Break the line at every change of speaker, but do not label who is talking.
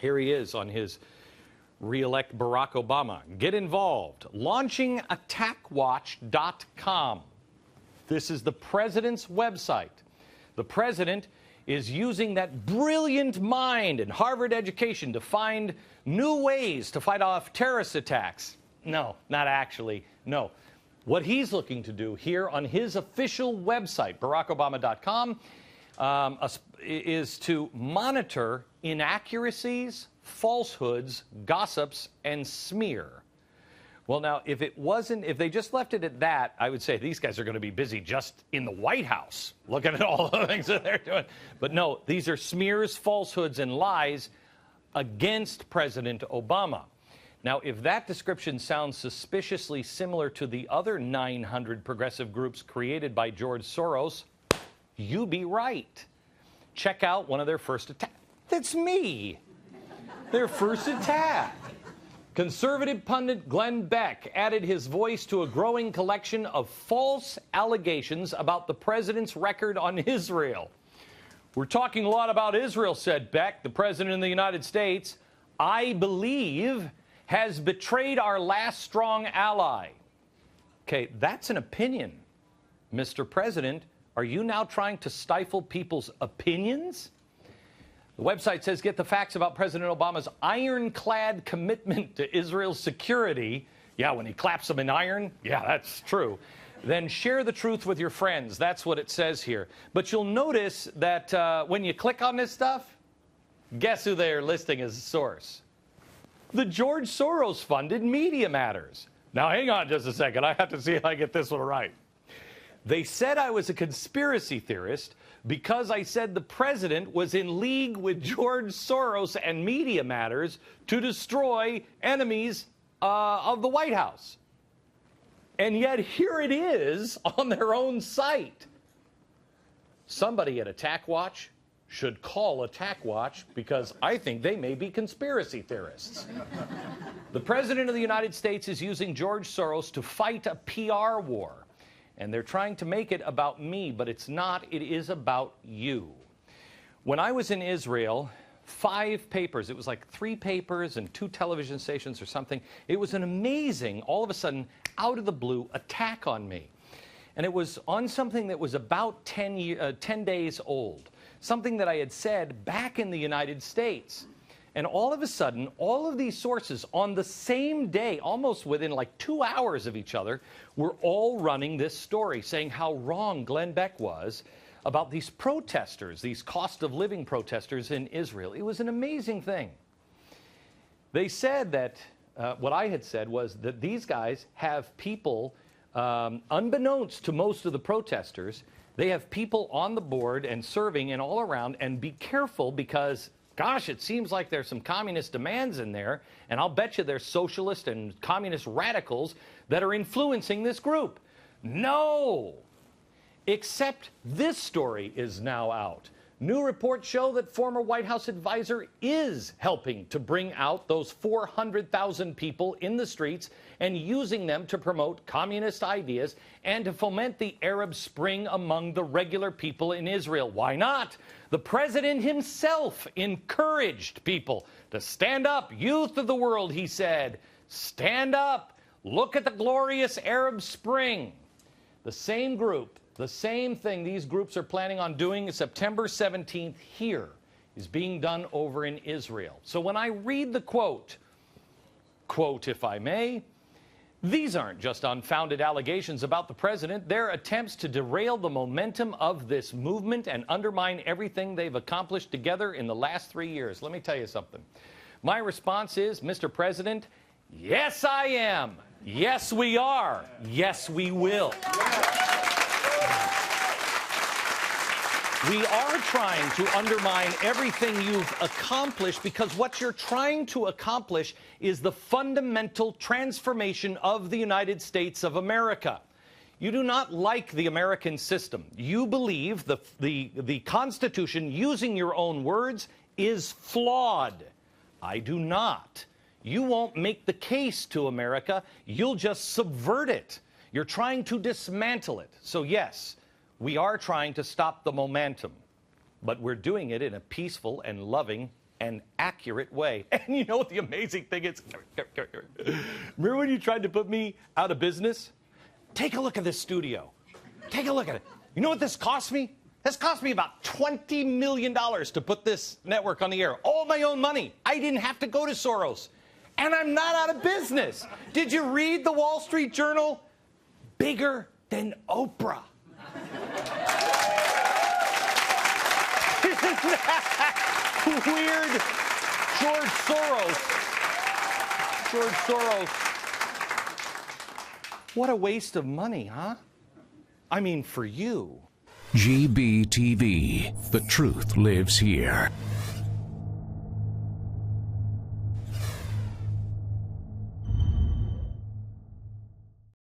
Here he is on his re-elect Barack Obama. Get involved. Launching attackwatch.com. This is the president's website. The president is using that brilliant mind and Harvard education to find new ways to fight off terrorist attacks. No, not actually. No. What he's looking to do here on his official website, barackobama.com, is to monitor inaccuracies, falsehoods, gossips, and smear. Well, now, if they just left it at that, I would say these guys are going to be busy just in the White House, looking at all the things that they're doing. But no, these are smears, falsehoods, and lies against President Obama. Now, if that description sounds suspiciously similar to the other 900 progressive groups created by George Soros, you be right. Check out one of their first attacks. That's me. Their first attack. Conservative pundit Glenn Beck added his voice to a growing collection of false allegations about the president's record on Israel. We're talking a lot about Israel, said Beck, the president of the United States, I believe, has betrayed our last strong ally. Okay, that's an opinion. Mr. President, are you now trying to stifle people's opinions? The website says, get the facts about President Obama's ironclad commitment to Israel's security. Yeah, when he claps them in iron. Yeah, that's true. Then share the truth with your friends. That's what it says here. But you'll notice that when you click on this stuff, guess who they're listing as a source? The George Soros-funded Media Matters. Now, hang on just a second. I have to see if I get this one right. They said I was a conspiracy theorist because I said the president was in league with George Soros and Media Matters to destroy enemies of the White House. And yet here it is on their own site. Somebody at Attack Watch should call Attack Watch because I think they may be conspiracy theorists. The president of the United States is using George Soros to fight a PR war. And they're trying to make it about me, but it's not. It is about you. When I was in Israel, 5 papers, it was like 3 papers and 2 television stations or something. It was an amazing, all of a sudden, out of the blue, attack on me. And it was on something that was about 10 days old, something that I had said back in the United States. And all of a sudden, all of these sources on the same day, almost within like 2 hours of each other, were all running this story, saying how wrong Glenn Beck was about these protesters, these cost of living protesters in Israel. It was an amazing thing. They said that, what I had said was that these guys have people, unbeknownst to most of the protesters, they have people on the board and serving and all around, and be careful because gosh, it seems like there's some communist demands in there, and I'll bet you there's socialist and communist radicals that are influencing this group. No! Except this story is now out. New reports show that former White House advisor is helping to bring out those 400,000 people in the streets and using them to promote communist ideas and to foment the Arab Spring among the regular people in Israel. Why not? The president himself encouraged people to stand up. Youth of the world, he said, stand up. Look at the glorious Arab Spring. The same group, the same thing these groups are planning on doing September 17th here is being done over in Israel. So when I read the quote, if I may, these aren't just unfounded allegations about the president. They're attempts to derail the momentum of this movement and undermine everything they've accomplished together in the last 3 years. Let me tell you something. My response is, Mr. President, yes, I am. Yes, we are. Yes, we will. We are trying to undermine everything you've accomplished because what you're trying to accomplish is the fundamental transformation of the United States of America. You do not like the American system. You believe the Constitution, using your own words, is flawed. I do not. You won't make the case to America. You'll just subvert it. You're trying to dismantle it. So yes, we are trying to stop the momentum, but we're doing it in a peaceful and loving and accurate way. And you know what the amazing thing is? Remember when you tried to put me out of business? Take a look at this studio. Take a look at it. You know what this cost me? This cost me about $20 million to put this network on the air. All my own money. I didn't have to go to Soros. And I'm not out of business. Did you read the Wall Street Journal? Bigger than Oprah. Isn't that weird? George Soros. What a waste of money, huh? I mean, for you.
GBTV. The truth lives here.